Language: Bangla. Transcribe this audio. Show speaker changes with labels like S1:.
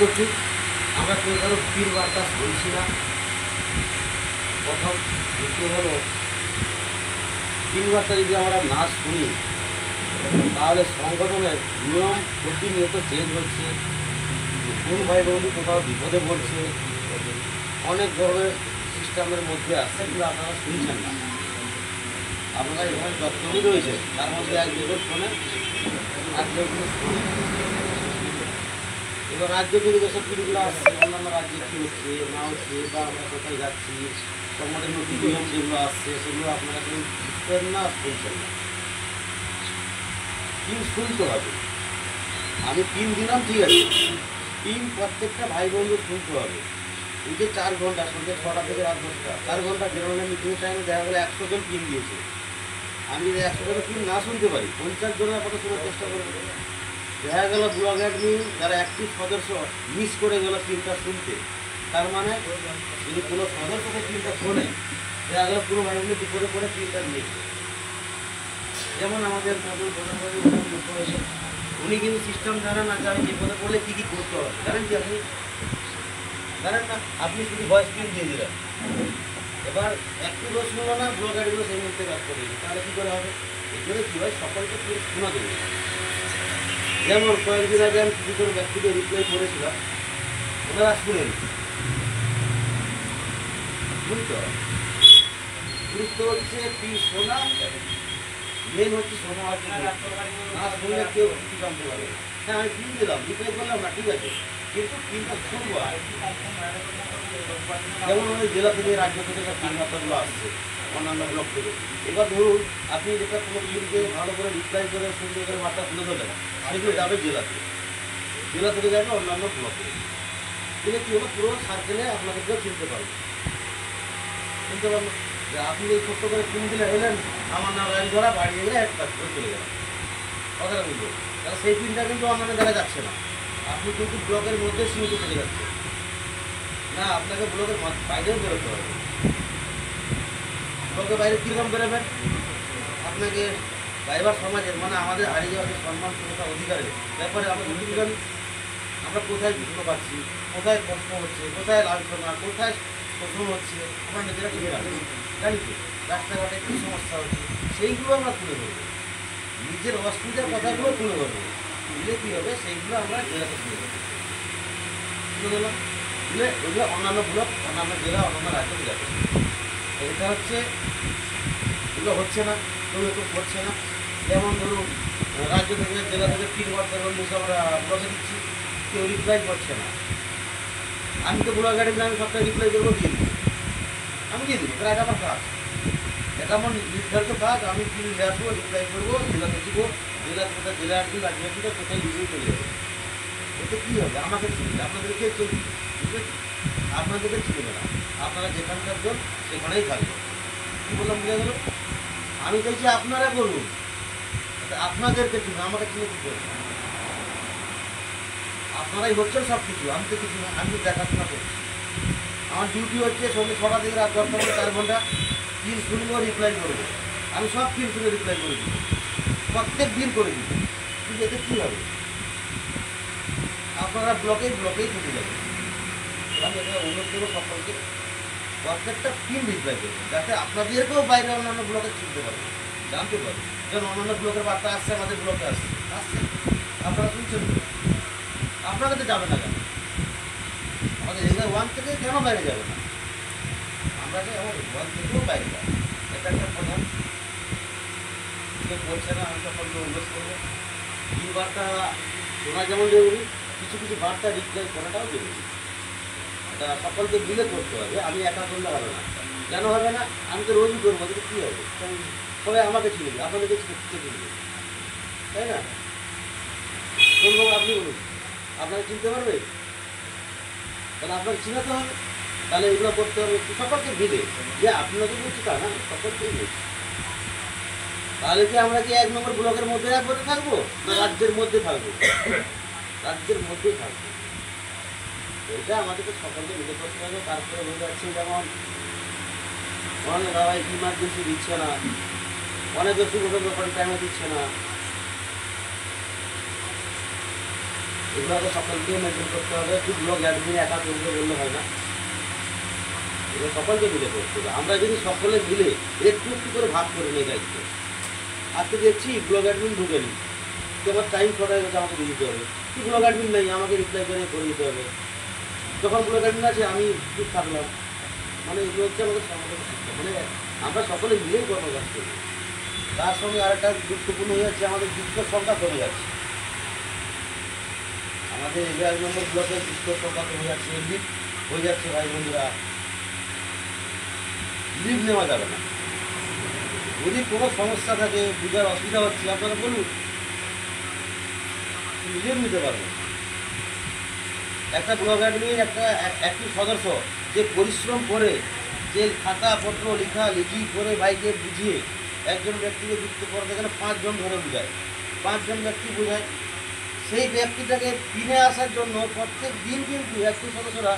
S1: করছি, আমরা কেউ কারো পীর বার্তা শুনছি না। প্রথম দ্বিতীয় হলো পীর বার্তা যদি আমরা না শুনি তাহলে সংগঠনের নিয়ম প্রতিনিয়ত চেঞ্জ হচ্ছে। কোন ভাই বন্ধু কোথাও বিপদে পড়ছে, অনেক ধরনের সিস্টেমের মধ্যে আসছে, কিন্তু আপনারা শুনছেন না। আপনারা এখানে যতটুকু রয়েছে তার মধ্যে এক দুজন শোনেন, আর কেউ কিন্তু শোনে। এবার রাজ্য থেকে যেসব পিড়িগুলো আসছে, অন্যান্য রাজ্যে কী হচ্ছে না হচ্ছে বা আমরা কোথায় যাচ্ছি, সংগঠনের নতুন নিয়ম যেগুলো আসছে সেগুলো আপনারা কেউ বুঝতেন না, শুনছেন না। পিন শুনতে হবে। আমি পিন দিলাম, ঠিক আছে, পিন প্রত্যেকটা ভাই বন্ধু শুনতে হবে। এই যে 4 ঘন্টা, সন্ধ্যে 6টা থেকে রাত 10টা, 4 ঘন্টা বেরোনোর মিটিংয়ের টাইমে দেখা গেলো 100 জন পিন দিয়েছে। আমি যদি 100 জনের পিন না শুনতে পারি, 50 জনের কথা শোনার চেষ্টা করবো। দেখা গেল ব্লক অ্যাডমিন যারা অ্যাক্টিভ সদস্য মিস করে গেল পিনটা শুনতে। তার মানে যদি কোনো সদস্য পিনটা শোনে, দেখা গেল পুরো ভাই বন্ধু বিপদে পড়ে পিনটা দিয়েছে। যেমন আমাদের উনি কিন্তু সিস্টেম জানেন না যে আমি বিপদে পড়লে কী কী করতে হবে। জানেন কি আপনি? জানেন না? আপনি শুধু ভয়েস পিন দিয়ে দিলেন, এবার একটু দোষ শুনলো না, ব্লক অ্যাডগুলো সেই মুহূর্তে কাজ করে দিল। তাহলে কী করে হবে? এই জন্য কী হয়, সকলকে পুরো শোনা দেবে। যেমন কয়েকদিন আগে আমি কিছু করে ব্যক্তিকে রিপ্লাই করেছিলাম, ওনারা শুনেন। বুঝতে হবে, গুরুত্ব হচ্ছে কি শোনা, মেন হচ্ছে শোনা। না শুনলে কেউ কিছু জানতে পারবে না। হ্যাঁ, আমি পিন দিলাম, রিপ্লাই করলাম না, ঠিক আছে, কিন্তু পিনটা শুনবো। যেমন ওই জেলা থেকে রাজ্য থেকে সব পিন বার্তাগুলো আসছে, অন্যান্য ব্লক থেকে। এবার ধরুন আপনি যেটা কোনো পিনকে ভালো করে রিপ্লাই করে সুন্দর করে বার্তা তুলে ধরলেন, সেগুলো যাবে জেলাতে, জেলা থেকে যাবে অন্যান্য ব্লকে। দিলে কী হলো, পুরো সার্কেলে আপনাদেরকেও চিনতে পারবে। চিনতে পারবো যে আপনি এই ছোট্ট করে পিন দিলে এলেন, আমার নাম রাইল ধরা, বাড়িয়ে গেলে এক কাজ করে চলে গেলাম, কথাটা বুঝলো। তাহলে সেই পিনটা কিন্তু অন্যান্য জায়গায় যাচ্ছে না, আপনি কিন্তু ব্লকের মধ্যে সীমিত থেকে যাচ্ছে না। আপনাকে ব্লকের বাইরেও বেরোতে হবে। ব্লকের বাইরে কীরকম বেরোবেন? আপনাকে ড্রাইভার সমাজের, মানে আমাদের হারিয়ে যাওয়া যে সম্মান, ক্ষমতা, অধিকারের ব্যাপারে আমরা বুঝবেন। আমরা কোথায় যুক্ত পাচ্ছি, কোথায় কষ্ট হচ্ছে, কোথায় লাঞ্ছনা, কোথায় শোষণ হচ্ছে, আমরা নিজেরা কিন্তু জানি তো। রাস্তাঘাটে কী সমস্যা হচ্ছে সেইগুলো আমরা তুলে ধরবো, নিজের অসুবিধার কথাগুলো তুলে ধরবো। দিলে কী হবে, সেইগুলো আমরা জেলাতে তুলে ধরবো। তুলে ধরলাম, দিলে ওইগুলো অন্যান্য ব্লক, অন্যান্য জেলা, অন্যান্য রাজ্যে যাবে। এটা হচ্ছে, এগুলো হচ্ছে না, কেউ একটু করছে না। যেমন ধরুন রাজ্য থেকে, জেলা থেকে পিন বার্তা বললে আমরা ব্লকে দিচ্ছি, কেউ রিপ্লাই করছে না। আমি তো ব্লক অ্যাডমিন, আমি সবটা রিপ্লাই করবো, দিয়ে দিই, আমি দিয়ে দিই, এটা আমার কাজ, এটা আমার নির্ধারিত কাজ। আমি পিন নিয়ে আসবো, রিপ্লাই করবো, জেলাতে দিব, জেলা কোথায় জেলা অ্যাডমিন, রাজ্য অ্যাডমিন কোথায় নিজেই চলে যাবে। এতে কী হবে, আমাকে চিনবে, আপনাদেরকে চলবে, বুঝলেন? আপনাদেরকে চিনবে না, আপনারা যেখানকার জন সেখানেই থাকবে। কী বললাম, বুঝে গেল? আমি চাইছি আপনারা করুন, আপনাদেরকে চিনবে, আমাকে চিনে কী করবে? আপনারাই হচ্ছেন সব কিছু, আমি তো কিছু না, আমি তো দেখাশোনা করছি। আমার ডিউটি হচ্ছে সন্ধ্যে 6টা থেকে রাত 10টা থেকে 4 ঘন্টা পিন শুনবো, রিপ্লাই করবো। আমি সব পিন শুনে রিপ্লাই করে দিই, প্রত্যেক দিন করে দিই। কিন্তু এতে কী হবে, আপনারা ব্লকেই থেকে যাবেন। আমি এটা অনুরোধ করবো সকলকে, প্রত্যেকটা পিন রিপ্লাই করবেন, যাতে আপনাদেরকেও বাইরে অন্যান্য ব্লকে চিনতে পারবে, জানতে পারবে। যেন অন্যান্য ব্লকের বার্তা আসছে, আমাদের ব্লকে আসছে, আপনারা শুনছেন, আপনারা তো যাবে না কেন? আমাদের এরিয়া 1 থেকে কেন বাইরে যাবে না? আমরা যে আমার 1 থেকেও বাইরে যাবো, এটা একটা প্রধান। কেউ বলছে না, আমি সকলকে অনুরোধ করবো, এই বার্তা শোনা যেমন জরুরি, কিছু কিছু বার্তা রিপ্লাই করাটাও জরুরি। এটা সকলকে মিলে করতে হবে, আমি একা করলে হবে না। কেন হবে না? আমি তো রোজই করবো, কিন্তু কী হবে, সবাই আমাকে চিনবে, আপনাদেরকে চিনবে, তাই না? বলবো, আপনি বলুন, আপনাকে চিনতে পারবে? তাহলে আপনাকে চিনাতে হবে, তাহলে এগুলো করতে হবে সকলকে মিলে। যে আপনাকে বলছি তা না, সকলকেই বলছি। তাহলে কি আমরা কি 1 নম্বর ব্লকের মধ্যে একবারে থাকবো, না রাজ্যের মধ্যে থাকবো? রাজ্যের মধ্যেই থাকবো। এটা আমাদেরকে সকলকে মিলে করতে হবে। তারপরে হয়ে যাচ্ছে যেমন অনেক দাবাই ইমার্জেন্সি দিচ্ছে না, অনেক সুযোগের ব্যাপারে টাইমে দিচ্ছে না। এগুলোকে সকলকে মেনটেন করতে হবে, শুধু ব্লক অ্যাডমিন একা করবে বললে হয় না, এগুলো সকলকে মিলে করতে হবে। আমরা যদি সকলে মিলে একটু একটু করে ভাগ করে নিই দায়িত্ব, আজকে দেখছি ব্লক অ্যাডমিন ঢুকেনি, তো আমার টাইম শর্ট হয়ে গেছে, আমাকে দিয়ে দিতে হবে, কি ব্লক অ্যাডমিন নেই, আমাকে রিপ্লাই করে দিতে হবে। যখন ব্লক অ্যাডমিন আছে আমি চুপ থাকলাম, মানে এগুলো হচ্ছে আমাদের সমাজের শিক্ষা, মানে আমরা সকলে মিলেই কর্মকাজ করি। তার সঙ্গে আরেকটা গুরুত্বপূর্ণ হয়ে যাচ্ছে, আমাদের বৃক্ষর সংখ্যা কমে যাচ্ছে। আমাদের 11 নম্বর ব্লকের বৃক্ষর সংখ্যা কমে যাচ্ছে, লিভ হয়ে যাচ্ছে ভাই বন্ধুরা, লিভ নেওয়া যাবে না। যদি কোনো সমস্যা থাকে, বুঝার অসুবিধা হচ্ছে, আপনারা বলুন, লিভ নিতে পারবেন। একটা ব্লক অ্যাডমিন একটি সদস্য যে পরিশ্রম করে, যে খাতাপত্র লিখি করে বাইকে বুঝিয়ে একজন ব্যক্তিকে যুক্ত করতে গেলে 5 জন ধরে বোঝায়, 5 জন ব্যক্তি বোঝায়, সেই ব্যক্তিটাকে কিনে আসার জন্য প্রত্যেক দিন কিন্তু একটি সদস্যরা